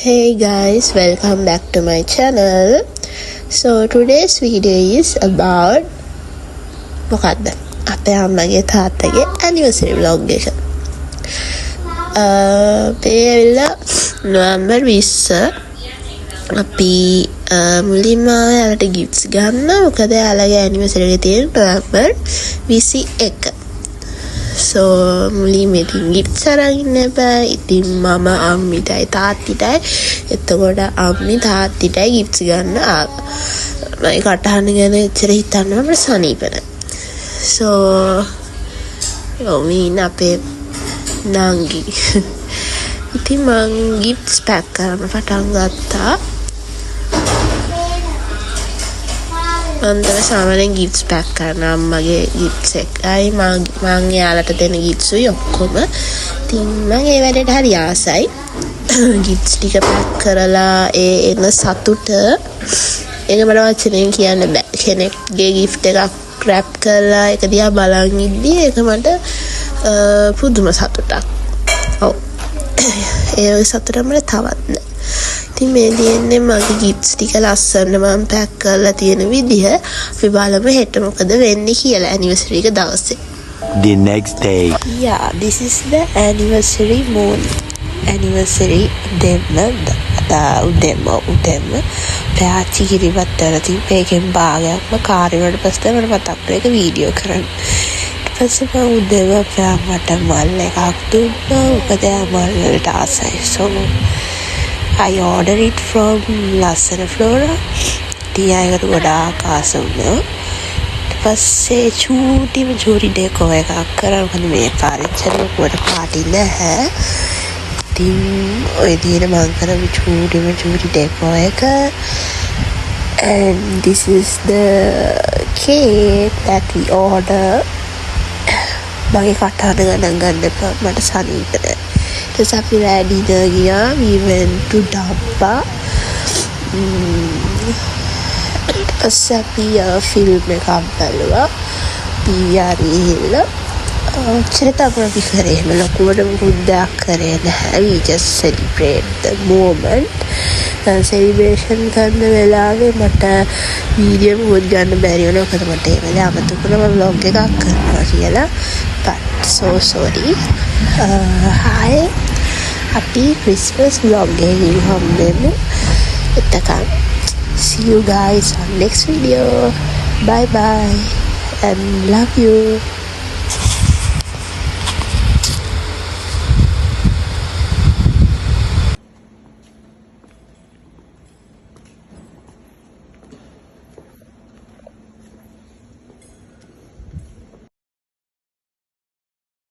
Hey guys, welcome back to my channel. So today's video is about මොකක්ද? අපේ අම්මගේ තාත්තගේ anniversary vlog එක. මේ නොවැම්බර් 20 අපි මුලින්ම යාලට gifts ගන්න. මොකද යාලගේ anniversary එක තියෙන නොවැම්බර් 21. So මුලින්ම ඉතින් gifts අරන් ඉන්න බෑ. ඉතින් මම අම්මිටයි තාත්තිටයි එතකොට අම්මි තාත්තිටයි gifts ගන්න ආවා. මම කටහඬ ගැන එච්චර හිතන්න මට සනීප නැහැ. So මීන් අපේ නංගි ඉතින් මං gifts pack කරන්න පටන් ගත්තා. මන්දර සාමාන්‍යයෙන් gifts pack කරන අම්මගේ gifts එකයි මං යාලට දෙන gifts උයි ඔක්කොම. ඉතින් මං ඒ වැඩේට හරි ආසයි. gifts ටික pack කරලා එන සතුට ඒක මට වචනෙන් කියන්න බෑ. කෙනෙක්ගේ gift එකක් wrap කරලා ඒක දිහා බලන් ඉද්දි ඒක මට පුදුම සතුටක්. ඔව්. ඒ සතුට මට තවත් නෑ. ඉතින් මේ දින්නේ මගේ gifts ටික ලස්සන මම pack කරලා තියෙන විදිහ අපි බලමු හෙට මොකද වෙන්නේ කියලා anniversary එක දවසේ. The next day. Yeah, this is the anniversary morning. Anniversary උදෙම පැචි කිරිවත් කරලා තිබ්බේ. ඒකෙන් භාගයක්ම කාර්ය වලට පස්සේ මට මතක් වුණා ඒක වීඩියෝ කරන්න. ඊට පස්සේ මම උදෙම මට මල් එකක් දුන්නා. මොකද මල් වලට ආසයි. So I ordered it from Lasana Flora. ඒකට ගොඩාක් ආස වුණා. ඊට පස්සේ චූටි ඩෙකෝ එකක් කරා. මොකද මේ පාරිච්චර කොට පාටි නැහැ. ඉතින් ඔය දින මං කරපු චූටි ඩෙකෝ එක. And this is the cake that we order. මගේ කටහඬ ගණන් ගන්න එපා. මට සනීප නැහැ. Terus අපි dinner ගියා. We went to Dabba. Terus අපි ෆිල්ම් එකක් බලුවා. PVR ගිහිල්ලා. cerita apa අපි කරේ එහෙම ලොකුවට මුකුත්දයක් කරේ නැහැ. We just celebrate the moment. celebration කරන වෙලාවේ මට වීඩියෝ මොකද ගන්න බැරි වුණා. මොකද මට ඒ වෙලාව අමතක වුණා මම vlog එකක් කරනවා කියලා. But so sorry. Hi. Happy Christmas vlog එකකින් හම්බෙමු. එතකන් see you guys on next video. Bye bye and love you.